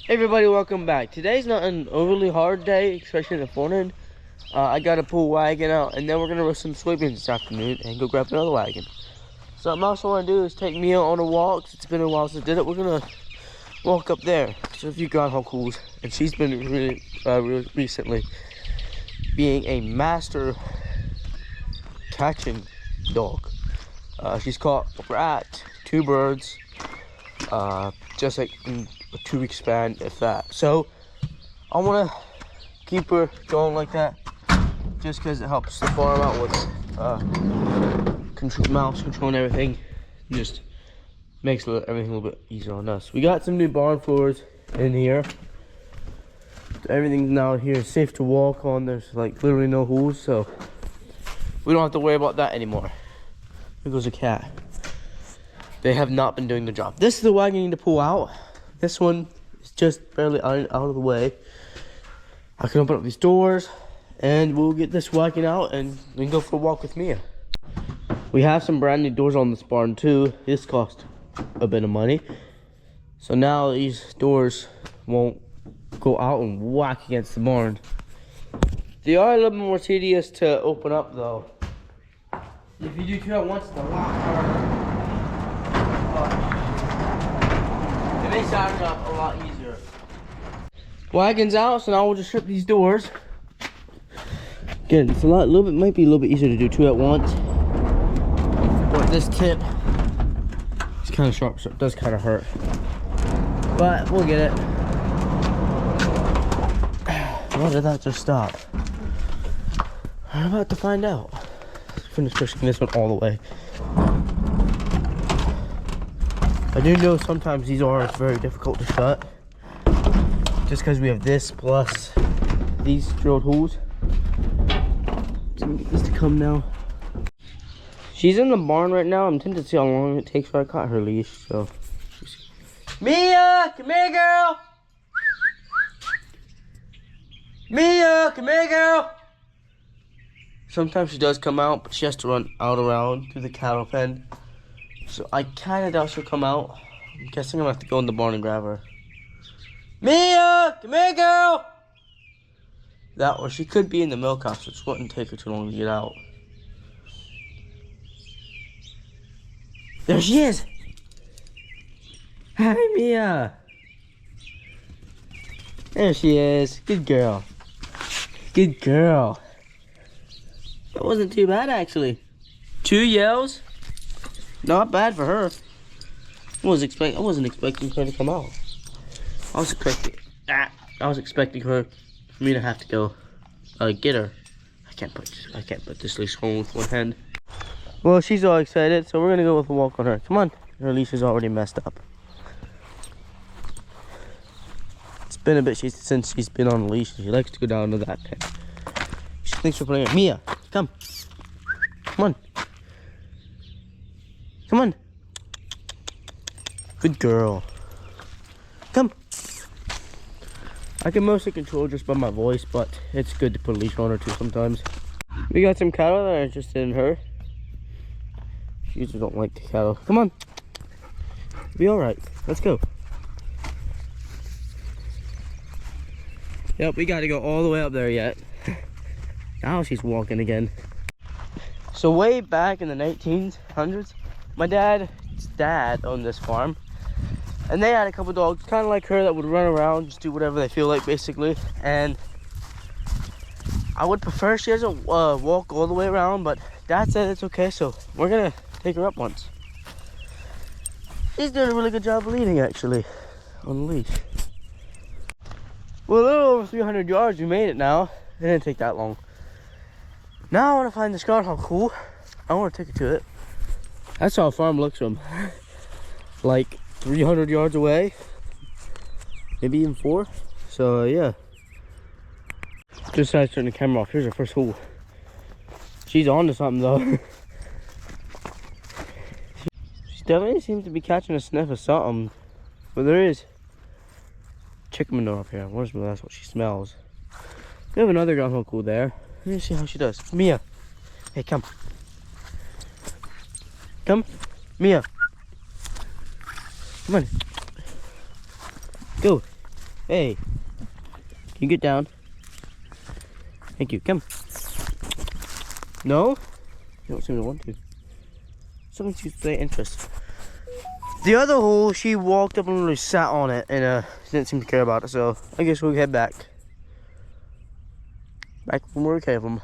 Hey everybody, welcome back. Today's not an overly hard day, especially in the morning. I got to pull a wagon out, and then we're going to roast some soybeans this afternoon and go grab another wagon. Something else I want to do is take Mia on a walk. It's been a while since I did it. We're going to walk up there. So if you got how cool, and she's been really recently being a master catching dog. She's caught a rat, 2 birds, just like in a 2-week span, if that. So I want to keep her going like that, just because it helps the farm out with mouse control and everything. Just makes everything a little bit easier on us. We got some new barn floors in here. Everything now here is safe to walk on. There's like literally no holes, so we don't have to worry about that anymore. Here goes a cat. They have not been doing the job. This is the wagon I need to pull out. This one is just barely out of the way. I can open up these doors and we'll get this wagon out and we can go for a walk with Mia. We have some brand new doors on this barn too. This cost a bit of money. So now these doors won't go out and whack against the barn. They are a little bit more tedious to open up though. If you do 2 at once, it's a lot harder. It makes our job a lot easier. Wagon's out, so now we'll just strip these doors. Again, it's might be a little bit easier to do 2 at once. But this tip is kind of sharp, so it does kind of hurt. But we'll get it. Why did that just stop? I'm about to find out. Let's finish pushing this one all the way. I do know sometimes these are very difficult to shut, just because we have this plus these drilled holes. So I'm gonna get this to come now. She's in the barn right now. I'm tempted to see how long it takes. So I caught her leash. So, Mia, come here, girl. Mia, come here, girl. Sometimes she does come out, but she has to run out around through the cattle pen. So I kind of doubt she'll come out. I'm guessing I'm gonna have to go in the barn and grab her. Mia, come here, girl. That, or she could be in the milk house, which wouldn't take her too long to get out. There she is. Hi, Mia. There she is. Good girl. Good girl. That wasn't too bad, actually. 2 yells. Not bad for her. I wasn't expecting her to come out. I was expecting her for me to have to go get her. I can't put this leash on with one hand. Well, she's all excited, so we're gonna go with a walk on her. Come on. Her leash is already messed up. It's been a bit since she's been on the leash. She likes to go down to that pen. She thinks we're playing. Mia, come. Come on. Come on. Good girl. Come. I can mostly control just by my voice, but it's good to put a leash on her too sometimes. We got some cattle that are interested in her. She usually don't like the cattle. Come on. Be alright. Let's go. Yep, we gotta go all the way up there yet. Now she's walking again. So way back in the 1900s, my dad's dad owned this farm, and they had a couple dogs kind of like her that would run around, just do whatever they feel like basically. And I would prefer she doesn't walk all the way around, but Dad said it's okay, so we're gonna take her up once. She's doing a really good job of leading actually on the leash. Well, a little over 300 yards, we made it now. It didn't take that long. Now I want to find this groundhog cool. I want to take her to it. That's how our farm looks from like 300 yards away, maybe even 4. So yeah, just decided to turn the camera off. Here's our first hole. She's on to something though. She definitely seems to be catching a sniff of something, but there is chicken manure up here. That's what she smells. We have another groundhog cool there. Let me see how she does. Mia, hey, come. Come, Mia. Come on. Go. Hey, can you get down? Thank you. Come. No? You don't seem to want to. Something seems very interesting. The other hole, she walked up and literally sat on it and didn't seem to care about it. So I guess we'll head back. Back from where we came from.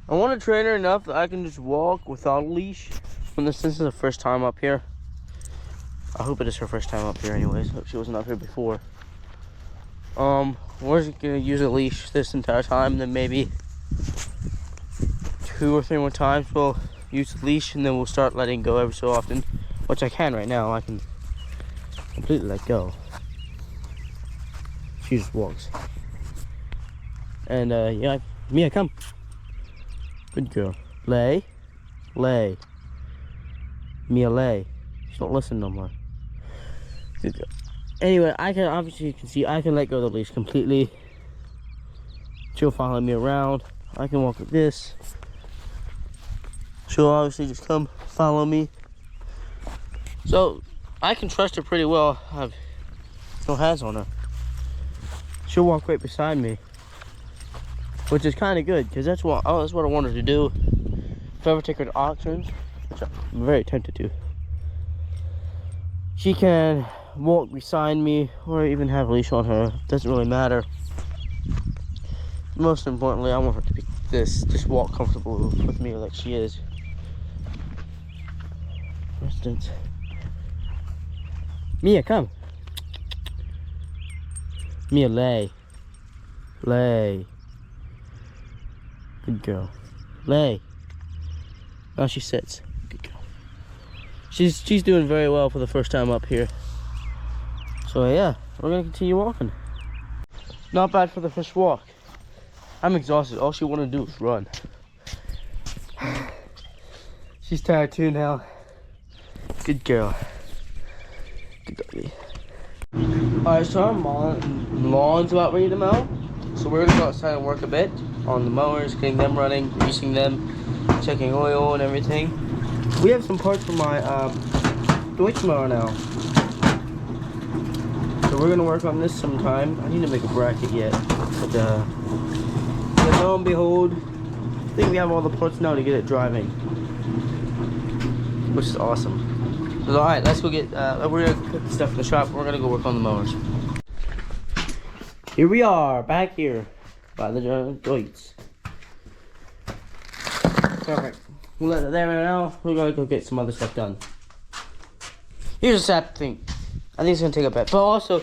I want to train her enough that I can just walk without a leash. When this is the first time up here. I hope it is her first time up here anyways. Hope she wasn't up here before. We're just gonna use a leash this entire time, then maybe 2 or 3 more times we'll use the leash, and then we'll start letting go every so often, which I can right now. I can completely let go. She just walks. And yeah, Mia, come. Good girl. Lay. Lay. Mia, lay. She don't listen no more. Good girl. Anyway, I can, obviously you can see, I can let go of the leash completely. She'll follow me around. I can walk like this. She'll obviously just come follow me. So I can trust her pretty well. I have no hands on her. She'll walk right beside me, which is kind of good because that's what I wanted to do. If I ever take her to auctions, which I'm very tempted to, she can walk beside me or even have a leash on her. Doesn't really matter. Most importantly, I want her to be just walk comfortable with me like she is. For instance, Mia, come. Mia, lay. Lay. Good girl. Lay. Now she sits. Good girl. She's doing very well for the first time up here. So yeah, we're gonna continue walking. Not bad for the first walk. I'm exhausted. All she wanted to do was run. She's tired too now. Good girl. Good doggy. Alright, so our lawn's about ready to mow. So we're gonna go outside and work a bit on the mowers, getting them running, greasing them, checking oil and everything. We have some parts for my Deutsch mower now. So we're gonna work on this sometime. I need to make a bracket yet. But lo and behold, I think we have all the parts now to get it driving, which is awesome. So, all right, let's go get. We're gonna put the stuff in the shop. We're gonna go work on the mowers. Here we are, back here by the joints. Perfect. We'll let it there right now. We're gonna go get some other stuff done. Here's a sap thing. I think it's gonna take a bit, but also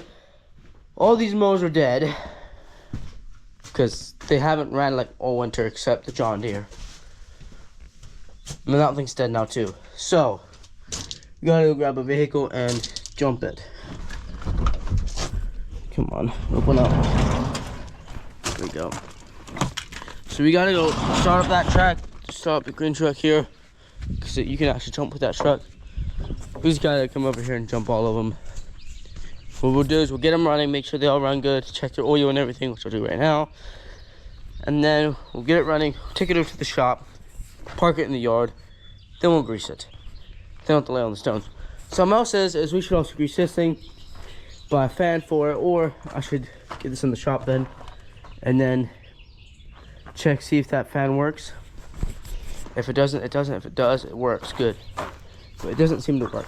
all these mowers are dead because they haven't ran like all winter except the John Deere. And that thing's dead now too. So we gotta go grab a vehicle and jump it. Come on, open up. There we go. So we gotta go start up that track. Start up the green truck here, because you can actually jump with that truck. We just gotta come over here and jump all of them. What we'll do is we'll get them running, make sure they all run good, check their oil and everything, which I'll do right now. And then we'll get it running, take it over to the shop, park it in the yard, then we'll grease it. Then we'll have to lay on the stones. Something else is we should also grease this thing, buy a fan for it, or I should get this in the shop then, and then check, see if that fan works. If it doesn't, it doesn't. If it does, it works good. But it doesn't seem to work.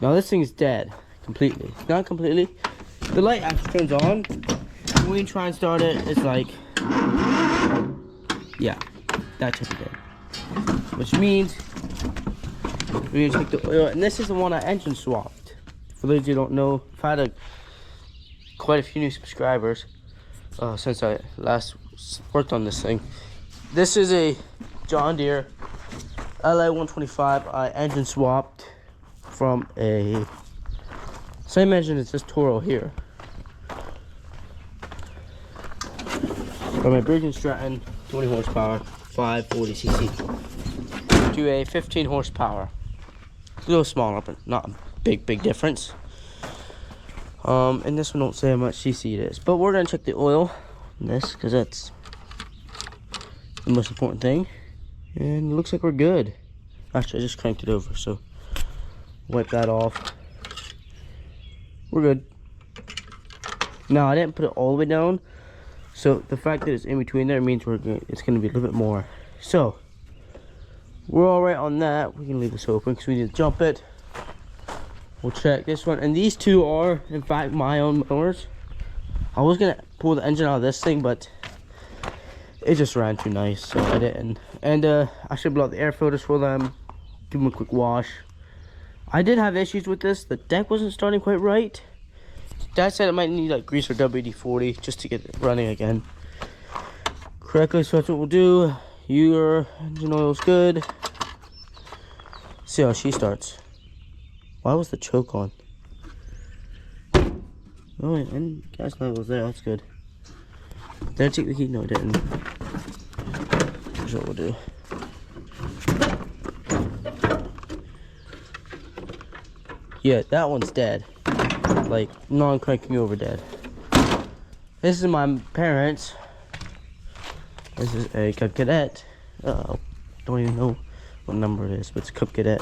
Now this thing is dead completely. Not completely. The light actually turns on. When you try and start it, it's like, yeah, that type of dead. Which means we're gonna take the oil, and this is the one I engine swapped. For those who don't know, I've had quite a few new subscribers since I last worked on this thing. This is a John Deere LA 125. I engine swapped from a same engine as this Toro here, from a Bridge & Stratton 20 horsepower 540cc to a 15 horsepower. A little smaller, but not a big difference. And this one don't say how much cc it is, but we're gonna check the oil in this because that's the most important thing. And it looks like we're good. Actually, I just cranked it over, so wipe that off. we're good. Now I didn't put it all the way down, so the fact that it's in between there means it's gonna be a little bit more. So we're all right on that. We can leave this open because we need to jump it. We'll check this one, and these two are in fact my own mowers. I was gonna pull the engine out of this thing, but it just ran too nice, so I didn't. And I should blow out the air filters for them, give them a quick wash. I did have issues with this. The deck wasn't starting quite right. Dad said it might need like grease or WD-40 just to get it running again correctly. So that's what we'll do. Your engine oil's good. See how she starts. Why was the choke on? Oh, and gas level's there. That's good. Did I take the key? No, I didn't. Here's what we'll do. Yeah, that one's dead. Like, non-cranking over dead. This is my parents. This is a Cub Cadet. Don't even know what number it is, but it's Cub Cadet.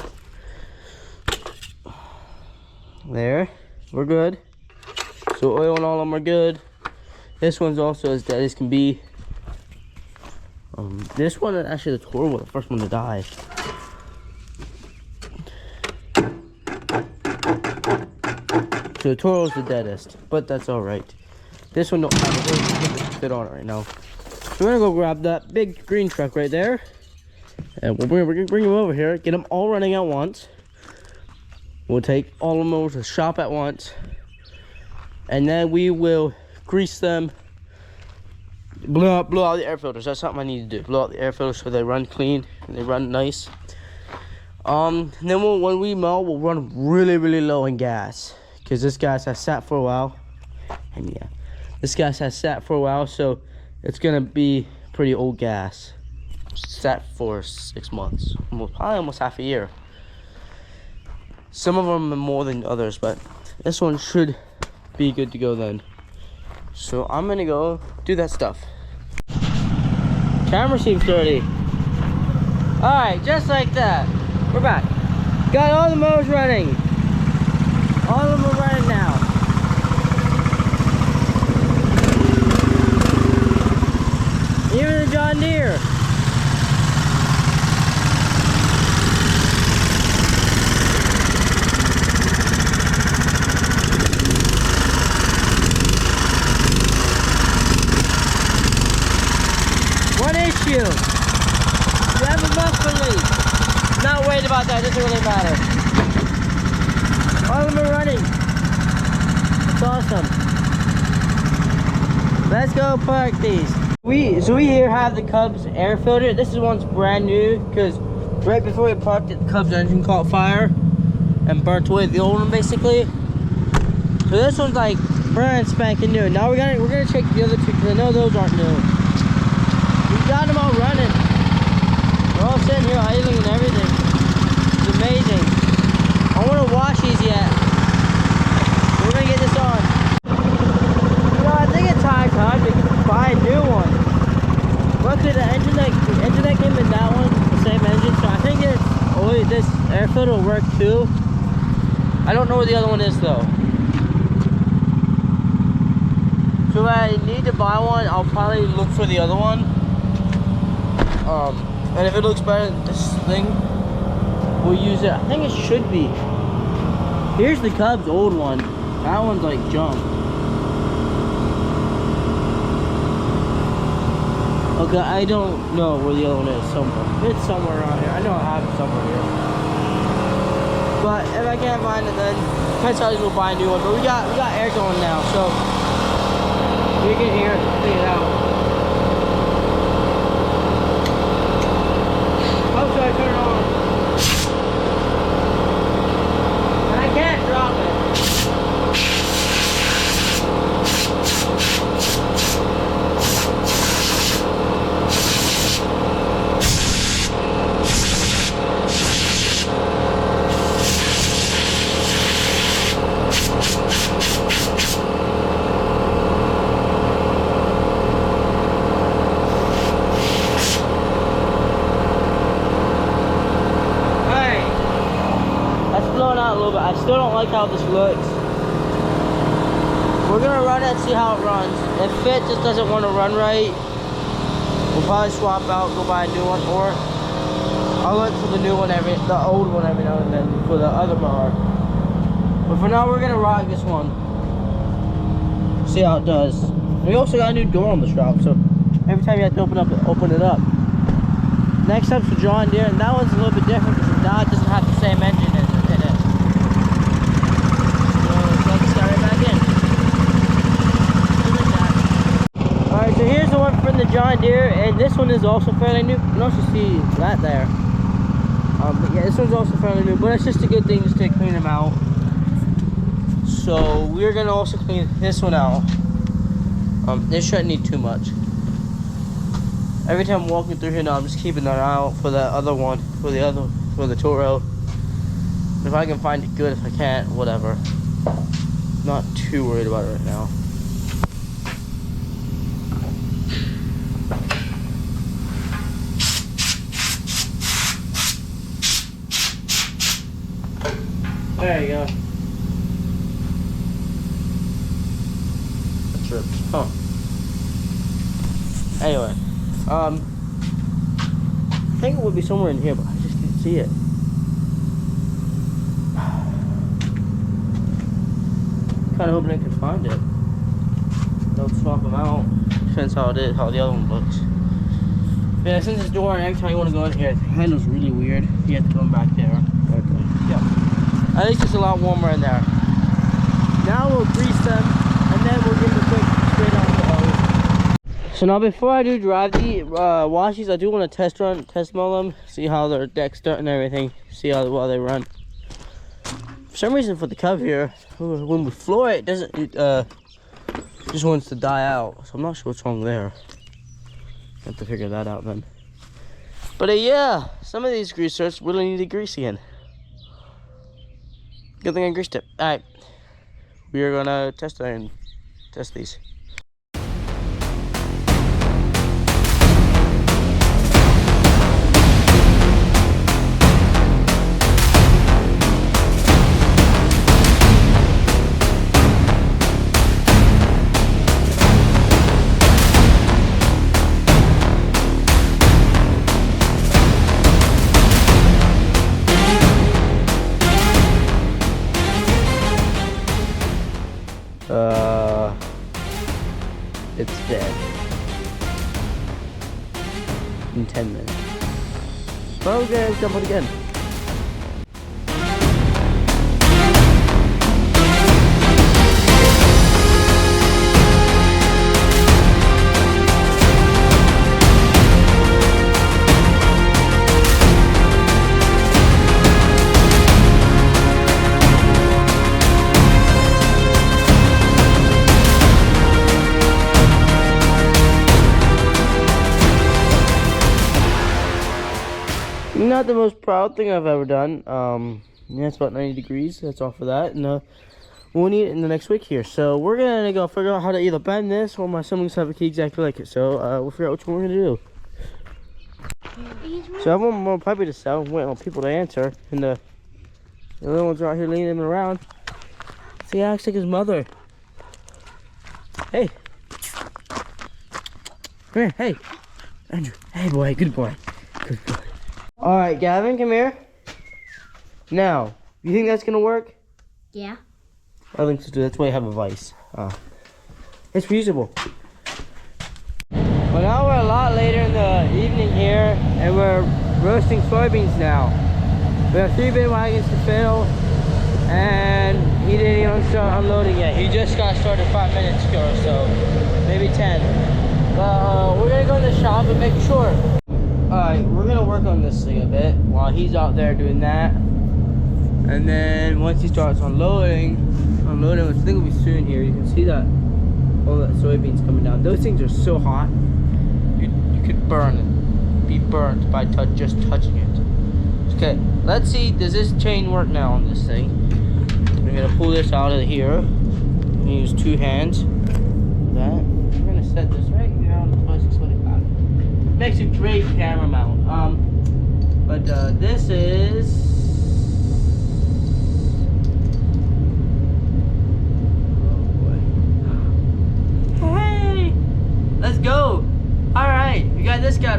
There, we're good. So oil and all of them are good. This one's also as dead as can be. This one is actually the Toro, the first one to die. So the Toro's the deadest, but that's all right. This one don't have a fit on it right now. So we're gonna go grab that big green truck right there, and we're gonna bring him over here, get them all running at once. We'll take all of them over to the shop at once, and then we will grease them, blow out the air filters. That's something I need to do. Blow out the air filters so they run clean and they run nice. And then when we mow, we'll run really low in gas, because this gas has sat for a while. And yeah, this gas has sat for a while, so it's gonna be pretty old gas. Sat for 6 months, probably almost half a year. Some of them are more than others, but this one should be good to go then. So I'm gonna go do that stuff. Camera seems dirty. All right, just like that. We're back. Got all the mowers running. All of them are running now. Even the John Deere. One issue. You have a muffler leak. Not worried about that, doesn't really matter. All of them are running. It's awesome. Let's go park these. So we here have the Cubs air filter. This one's brand new because right before we parked it, the Cubs engine caught fire and burnt away the old one basically. So this one's like brand spanking new. Now we're gonna check the other two because I know those aren't new. We got them all running. We're all sitting here idling and everything. It's amazing. I want to wash these yet. We're gonna get this on. You know, I think it's high time to buy a new one. Luckily, the engine that came in that one, the same engine. So I think this air filter will work too. I don't know where the other one is though. So if I need to buy one, I'll probably look for the other one. And if it looks better than this thing, we'll use it. I think it should be. Here's the Cubs old one. That one's like junk. Okay, I don't know where the other one is. Somewhere. It's somewhere around here. I know I have it somewhere here. But if I can't find it, then potentially we'll buy a new one. But we got air going now, so we can hear it, figure it out. How should I turn it on? And I can't drop it. I still don't like how this looks. We're gonna run it and see how it runs. If it just doesn't want to run right, we'll probably swap out, go buy a new one, or I'll look for the new one the old one every now and then for the other mower. But for now, we're gonna rock this one. See how it does. We also got a new door on this route, so every time you have to open it up. Next up's the John Deere, and that one's a little bit different because now it doesn't have the same engine in it. So let's start it back in. Alright, so here's the one from the John Deere, and this one is also fairly new. You can also see that there. But yeah, this one's also fairly new, but it's just a good thing just to clean them out. So we're gonna also clean this one out. This shouldn't need too much. Every time I'm walking through here now, I'm just keeping an eye out for that other one, for the Toro. If I can find it, good. If I can't, whatever. Not too worried about it right now. There you go. That tripped. Huh. Anyway. I think it would be somewhere in here, but I just didn't see it. Kind of hoping I can find it. Don't swap them out. Depends how it is, how the other one looks. Yeah, since this door, and every time you want to go in here, the handle's really weird. You have to go back there. Okay. Yeah. At least it's a lot warmer in there. Now we'll grease them, and then we'll give them a quick straight out the hose. So now before I do drive the washies, I do want to test mow them, see how their deck's starting and everything, see how well they run. For some reason for the Cub here, when we floor it, it just wants to die out. So I'm not sure what's wrong there. Have to figure that out then. But yeah, some of these grease zerks really need to grease again. Good thing I greased it. Alright, we are gonna test these. It's dead. In 10 minutes. Okay, let's jump on again. Not the most proud thing I've ever done. Yeah, it's about 90 degrees. That's all for that. And we'll need it in the next week here. So we're gonna go figure out how to either bend this or my siblings have a key exactly like it. So we'll figure out which one we're gonna do. So I have one more puppy to sell. I'm waiting on people to answer. And the little ones are out here leaning him around. See, he acts like his mother. Hey. Come here. Hey. Andrew. Hey, boy. Good boy. Good boy. All right, Gavin, come here. Now, you think that's gonna work? Yeah. I think so too. That's why I have a vise. It's reusable. Well, now we're a lot later in the evening here, and we're roasting soybeans now. We have 3 bin wagons to fill, and he didn't even start unloading yet. He just got started 5 minutes ago or so, maybe 10. But we're gonna go in the shop and make sure. Alright, we're gonna work on this thing a bit while he's out there doing that. And then once he starts unloading, which I think will be soon here, you can see that all that soybeans coming down. Those things are so hot, you could be burnt by just touching it. Okay, let's see, does this chain work now on this thing? We're gonna pull this out of here. I'm gonna use 2 hands. That. We're gonna set this right here on the 2625. Makes a great camera mount. But this is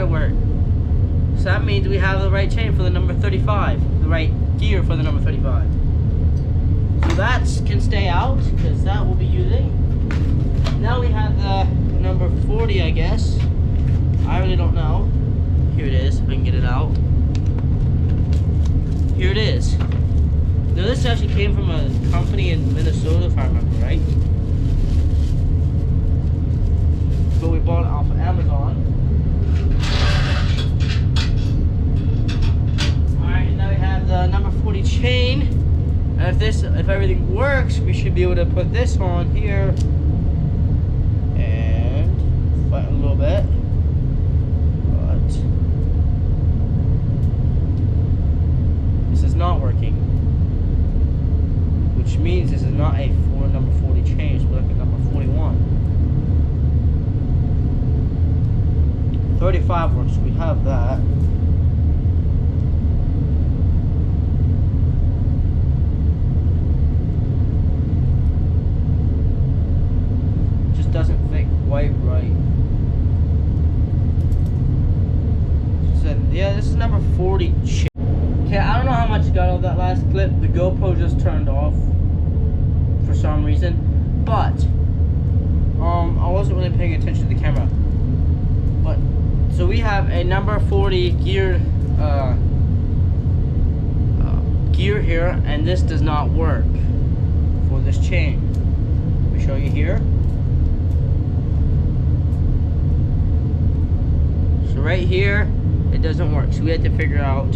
started work. So that means we have the right chain for the number 35, the right gear for the number 35. So that can stay out because that we'll be using. Now we have the number 40, I guess. I really don't know. Here it is, if I can get it out. Here it is. Now this actually came from a company in Minnesota, if I remember right. But we bought it off of Amazon. Alright, now we have the number 40 chain. And if everything works, we should be able to put this on here. And fight a little bit. But this is not working. Which means this is not a number 40 chain, it's like a number 41. 35 works, so we have that. Just doesn't fit quite right. So, yeah, this is number 40 chain. Okay, I don't know how much got out of that last clip. The GoPro just turned off for some reason, but I wasn't really paying attention to the camera. But so we have a number 40 gear gear here, and this does not work for this chain. Let me show you here. So right here, it doesn't work. So we had to figure out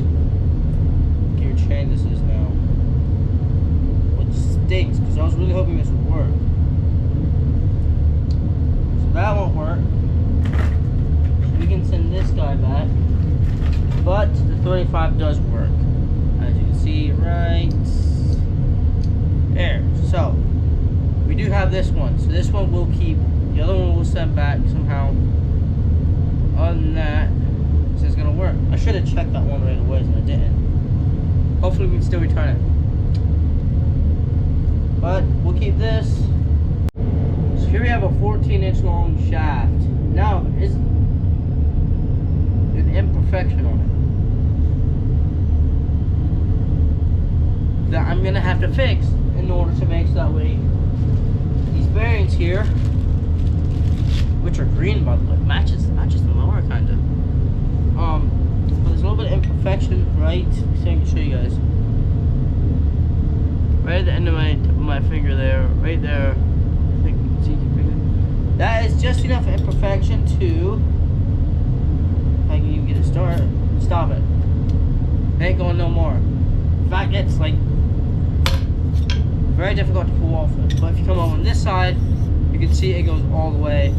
gear chain this is now. Which stinks, because I was really hoping this would work. So that won't work. We can send this guy back, but the 35 does work, as you can see right there. So we do have this one, so this one we'll keep, the other one we'll send back somehow. Other than that, this is gonna work. I should have checked that one right away, and I didn't. Hopefully we can still return it, but we'll keep this. So here we have a 14-inch long shaft. Now is imperfection on it that I'm gonna have to fix in order to make so that way these bearings here, which are green by the way, matches the mower kinda. But there's a little bit of imperfection right, so I can show you guys. Right at the end of my finger there, right there. I think you can see your finger. That is just enough imperfection to, I can even get it started. Stop it. It ain't going no more. In fact, it's like very difficult to pull off it. But if you come over on this side, you can see it goes all the way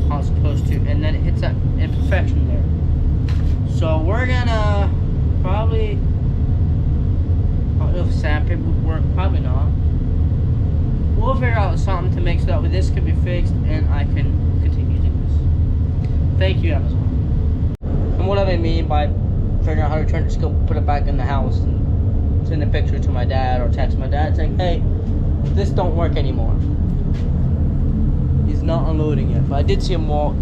how it's supposed to, and then it hits that imperfection there. So we're gonna probably, I don't know if sandpaper would work. Probably not. We'll figure out something to make so that this can be fixed and I can continue using this. Thank you, Amazon. And what I mean by figuring out how to return it, just go put it back in the house and send a picture to my dad or text my dad saying, hey, this don't work anymore. He's not unloading it, but I did see him walk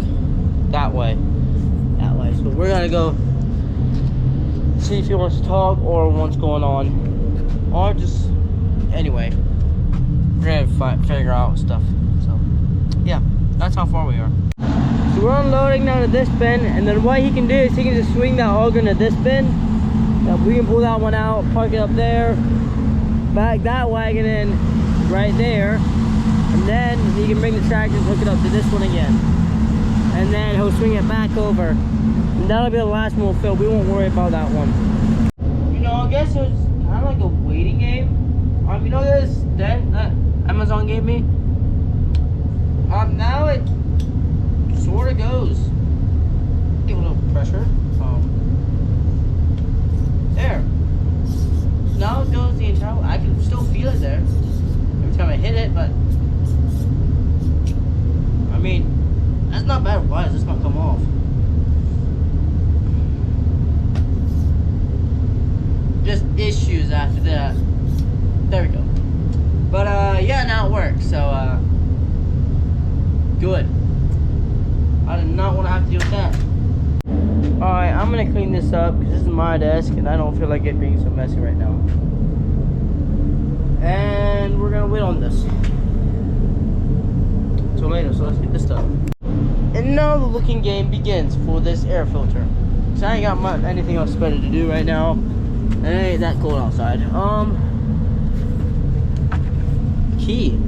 that way. So we're gonna go see if he wants to talk or what's going on, or just anyway, we're gonna figure out stuff. So yeah, that's how far we are. So we're unloading down to this bin, and then what he can do is he can just swing that auger into this bin. We can pull that one out, park it up there, back that wagon in right there, and then he can bring the tractor and hook it up to this one again. And then he'll swing it back over. And that'll be the last one we'll fill. We won't worry about that one. You know, I guess it was kind of like a waiting game. You know this dent that Amazon gave me? Now it sort of goes. Give a little pressure. There. Now it goes the entire way. I can still feel it there every time I hit it, but I mean, that's not bad. Why is this not come off? Just issues after that. There we go. But yeah, now it works. So good. I did not want to have to deal with that. Alright, I'm gonna clean this up because this is my desk and I don't feel like it being so messy right now. And we're gonna wait on this till later, so let's get this done. And now the looking game begins for this air filter. So I ain't got anything else better to do right now. It ain't that cold outside. Key.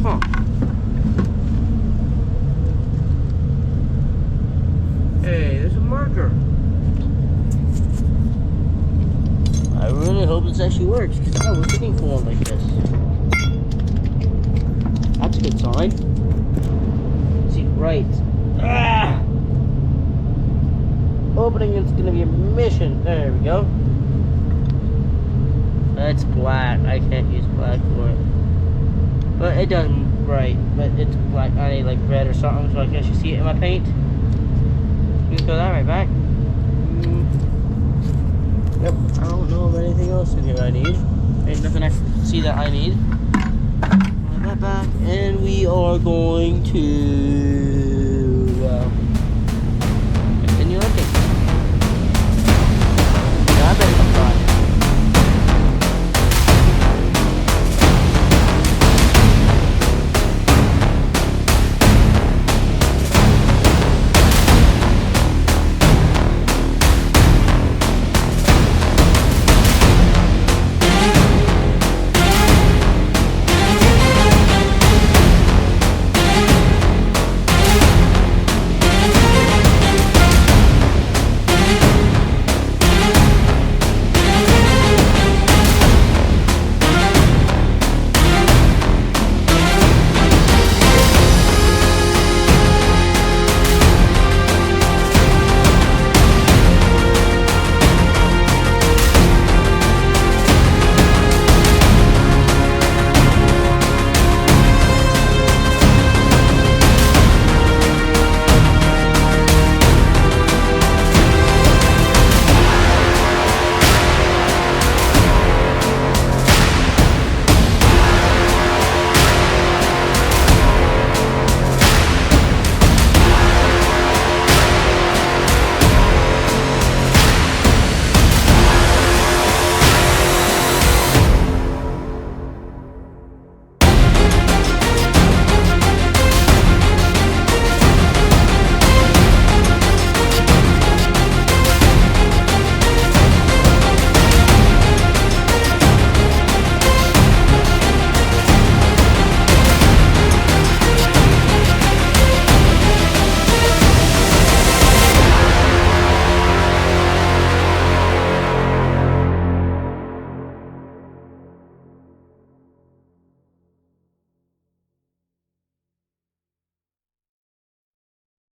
Huh. Hey, there's a marker. I really hope this actually works because I was looking for one like this. That's a good sign. Let's see, right. Ah! Opening is gonna be a mission. There we go. That's black. I can't use black for it. But it doesn't right. But it's black. I need like red or something so I can actually see it in my paint. You can throw that right back. Yep. I don't know of anything else in here I need. Ain't nothing I see that I need. Put that back. And we are going to